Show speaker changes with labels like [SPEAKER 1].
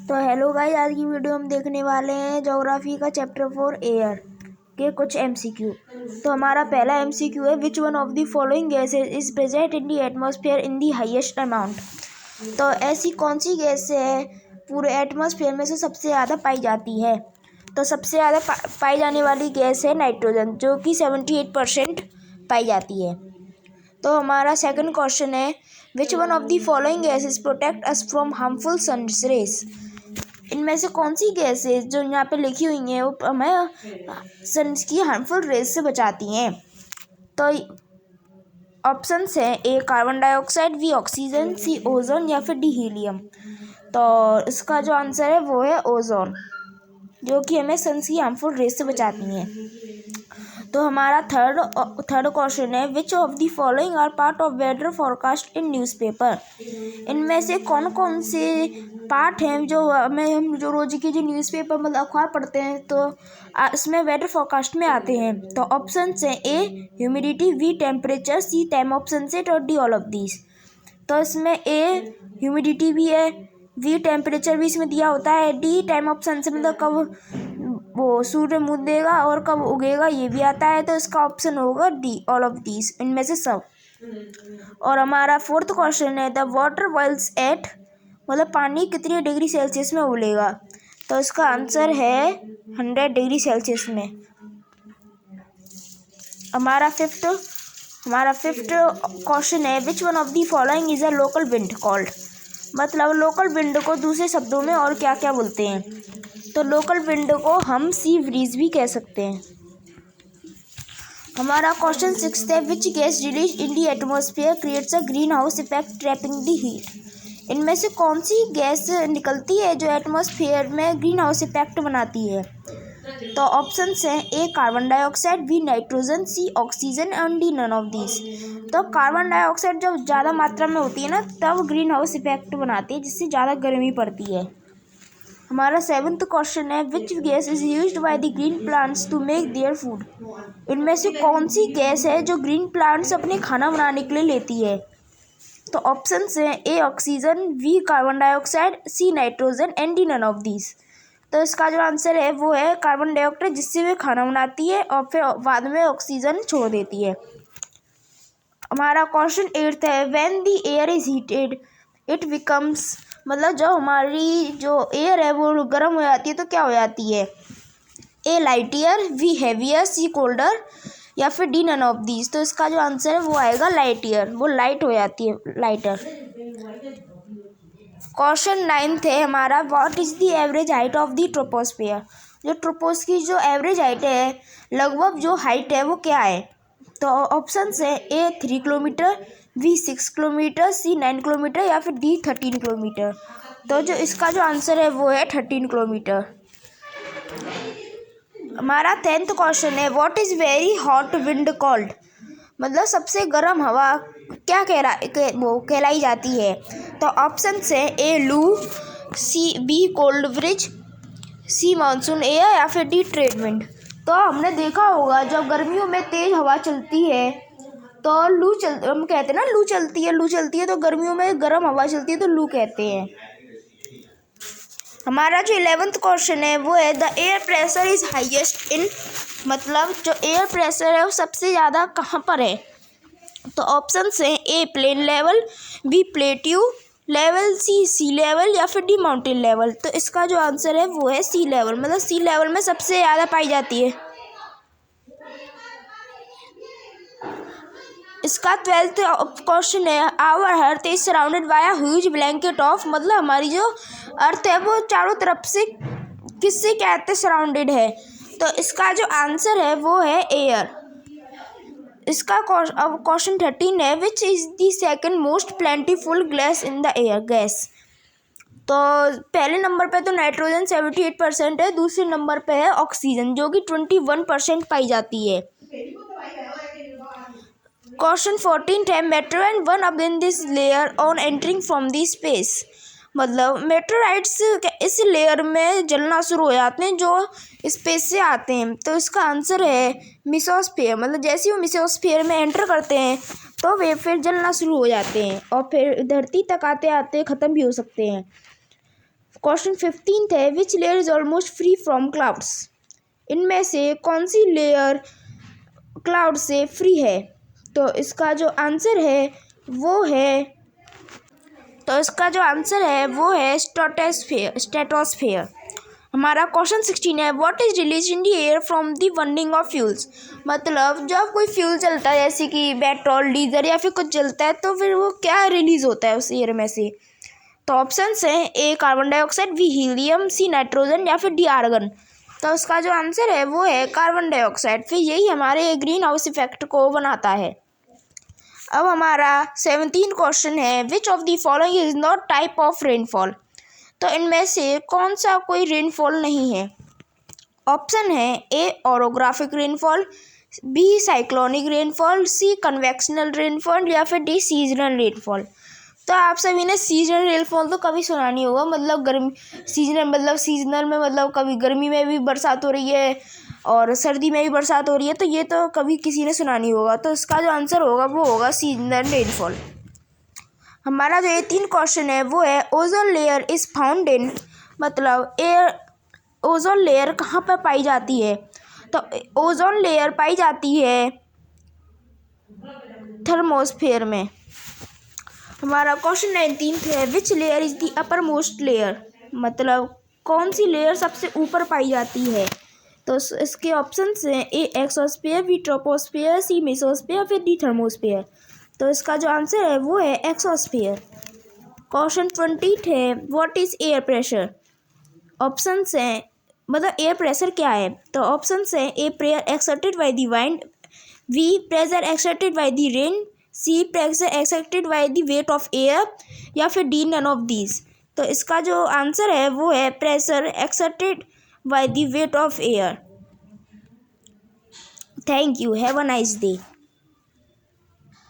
[SPEAKER 1] तो hello guys, आज की वीडियो हम देखने वाले हैं ज्योग्राफी का चैप्टर 4 एयर के कुछ एमसीक्यू। तो हमारा पहला एमसीक्यू है, which one of the following gases is present in the atmosphere in the highest amount. तो ऐसी कौन सी गैस है पूरे एटमॉस्फेयर में से सबसे ज़्यादा पाई जाती है। तो सबसे ज़्यादा पाई जाने वाली गैस है नाइट्रोजन, जो कि 78% पाई जाती है। तो हमारा सेकंड क्वेश्चन है, which one of the following gases protect us from harmful sun rays. इनमें से कौन सी गैसेज जो यहाँ पे लिखी हुई हैं वो हमें सन की हार्मफुल रेज से बचाती हैं। तो ऑप्शंस हैं, A carbon dioxide, B oxygen, C ozone या फिर डी हीलियम। तो इसका जो आंसर है वो है ओजोन, जो कि हमें सन की हार्मफुल रेज से बचाती हैं। तो हमारा थर्ड क्वेश्चन है, which of the following are part of weather forecast in newspaper. इनमें से कौन कौन से पार्ट हैं जो हम जो रोज की जो न्यूज़पेपर मतलब अखबार पढ़ते हैं तो इसमें वेदर फॉरकास्ट में आते हैं। तो ऑप्शन है, ए ह्यूमिडिटी, बी टेम्परेचर, सी टाइम ऑप्शन से, और डी ऑल ऑफ दीज। तो इसमें ए ह्यूमिडिटी भी है, बी टेम्परेचर भी इसमें दिया होता है, डी टाइम ऑप्शन से मतलब कब वो सूर्य मुँह देगा और कब उगेगा ये भी आता है। तो इसका ऑप्शन होगा डी ऑल ऑफ दीज, इनमें से सब। और हमारा फोर्थ क्वेश्चन है, द वाटर बॉइल्स एट, मतलब पानी कितनी डिग्री सेल्सियस में उबलेगा। तो इसका आंसर है 100 डिग्री सेल्सियस में। हमारा फिफ्थ क्वेश्चन है, which one of the following is a local wind called. मतलब लोकल विंड को दूसरे शब्दों में और क्या क्या बोलते हैं। तो लोकल विंड को हम सी ब्रीज भी कह सकते हैं। हमारा क्वेश्चन 6 है, which gas release in the atmosphere creates a green house effect trapping the heat. इनमें से कौन सी गैस निकलती है जो एटमॉस्फेयर में ग्रीन हाउस इफेक्ट बनाती है। तो ऑप्शन हैं, A carbon dioxide, B nitrogen, C oxygen and D none of this. तो कार्बन डाइऑक्साइड जब ज़्यादा मात्रा में होती है ना तब ग्रीन हाउस इफेक्ट बनाती है, जिससे ज़्यादा गर्मी पड़ती है। हमारा 7th क्वेश्चन है, which gas is used by the green plants to make their food. इनमें से कौन सी गैस है जो ग्रीन प्लांट्स अपने खाना बनाने के लिए लेती है। तो ऑप्शंस हैं, A oxygen, B carbon dioxide, C nitrogen and D none of these. तो इसका जो आंसर है वो है कार्बन डाइऑक्साइड, जिससे वे खाना बनाती है और फिर बाद में ऑक्सीजन छोड़ देती है। हमारा क्वेश्चन 8 है, when the air is heated it becomes, मतलब जब हमारी जो एयर है वो गर्म हो जाती है तो क्या हो जाती है। ए लाइटियर, बी हैवियर, सी कोल्डर या फिर डी नन ऑफ दीज। तो इसका जो आंसर है वो आएगा लाइटियर, वो लाइट हो जाती है, लाइटर। क्वेश्चन 9 है हमारा, what is the average height of the troposphere. जो ट्रोपोस की जो एवरेज हाइट है, लगभग जो हाइट है वो क्या है। तो ऑप्शन है, ए 3 किलोमीटर, बी 6 किलोमीटर, सी 9 किलोमीटर या फिर डी 13 किलोमीटर। तो जो इसका जो आंसर है वो है 13 किलोमीटर। हमारा 10th क्वेश्चन है, what is very hot wind called. मतलब सबसे गर्म हवा क्या कहलाई जाती है। तो ऑप्शन है, ए लू, सी बी कोल्ड ब्रिज, सी मानसून एयर या फिर डी ट्रेड विंड। तो हमने देखा होगा जब गर्मियों में तेज हवा चलती है तो हम कहते हैं ना लू चलती है तो गर्मियों में गर्म हवा चलती है तो लू कहते हैं। हमारा जो 11th क्वेश्चन है वो है, the air pressure is highest in, मतलब जो एयर प्रेशर है वो सबसे ज़्यादा कहाँ पर है। तो ऑप्शन हैं, A plain level, B plateau level, C level या फिर डी माउंटेन लेवल। तो इसका जो आंसर है वो है सी लेवल, मतलब सी लेवल में सबसे ज़्यादा पाई जाती है। इसका 12th क्वेश्चन है, our earth is surrounded by a huge blanket of, मतलब हमारी जो अर्थ है वो चारों तरफ से किससे कहते सराउंडेड है। तो इसका जो आंसर है वो है एयर। इसका क्वेश्चन 13 है, which is the second most plentiful gas in the air gas. तो पहले नंबर पे तो नाइट्रोजन 78% है, दूसरे नंबर पे है ऑक्सीजन जो कि 21% पाई जाती है। क्वेश्चन 14 है, मेट्रो एंड वन अब in this layer on entering from the space. मतलब मेट्रोराइट्स इस लेयर में जलना शुरू हो जाते हैं जो स्पेस से आते हैं। तो इसका आंसर है मेसोस्फीयर, मतलब जैसे वो मेसोस्फीयर में एंटर करते हैं तो वे फिर जलना शुरू हो जाते हैं और फिर धरती तक आते आते ख़त्म भी हो सकते हैं। क्वेश्चन 15 है, which layer is almost free from clouds? इनमें से कौन सी लेयर क्लाउड से फ्री है? तो इसका जो आंसर है वो है स्ट्रेटोस्फेयर। हमारा क्वेश्चन 16 है, what is release in the air from the burning of fuels? मतलब जब कोई फ्यूल चलता है जैसे कि पेट्रोल, डीजल या फिर कुछ जलता है तो फिर वो क्या रिलीज होता है उस एयर में से? तो ऑप्शंस हैं, A carbon dioxide, B helium, C nitrogen या फिर डी आर्गन। तो उसका जो आंसर है वो है कार्बन डाइऑक्साइड। फिर यही हमारे ग्रीन हाउस इफेक्ट को बनाता है। अब हमारा 17 क्वेश्चन है, which of the following is not type of rainfall? तो इनमें से कौन सा कोई रेनफॉल नहीं है? ऑप्शन है, A orographic rainfall, B cyclonic rainfall, C convectional rainfall या फिर डी सीजनल रेनफॉल। तो आप सभी ने सीजनल रेनफॉल तो कभी सुना नहीं होगा। मतलब सीजनल में मतलब कभी गर्मी में भी बरसात हो रही है और सर्दी में भी बरसात हो रही है, तो ये तो कभी किसी ने सुना नहीं होगा। तो इसका जो आंसर होगा वो होगा सीजनल रेनफॉल। हमारा जो 18 क्वेश्चन है वो है, ozone layer is found in, मतलब ओजोन लेयर कहाँ पर पाई जाती है? तो ओजोन लेयर पाई जाती है थर्मोस्फेयर में। हमारा क्वेश्चन 19 है, which layer is the upper most layer? मतलब कौन सी लेयर सबसे ऊपर पाई जाती है? तो इसके ऑप्शंस हैं, ए एक्सोस्फीयर, बी ट्रोपोस्फीयर, सी मेसोस्फीयर, फिर डी थर्मोस्फीयर। तो इसका जो आंसर है वो है एक्सोस्फीयर। क्वेश्चन 20 है, what is air pressure? Options हैं, मतलब एयर प्रेशर क्या है? तो ऑप्शंस हैं, A pressure exerted by the wind, B pressure exerted by the rain, C pressure exerted by the weight of air या फिर डी नन ऑफ दीज। तो इसका जो आंसर है वो है pressure exerted by the weight of air. Thank you, have a nice day.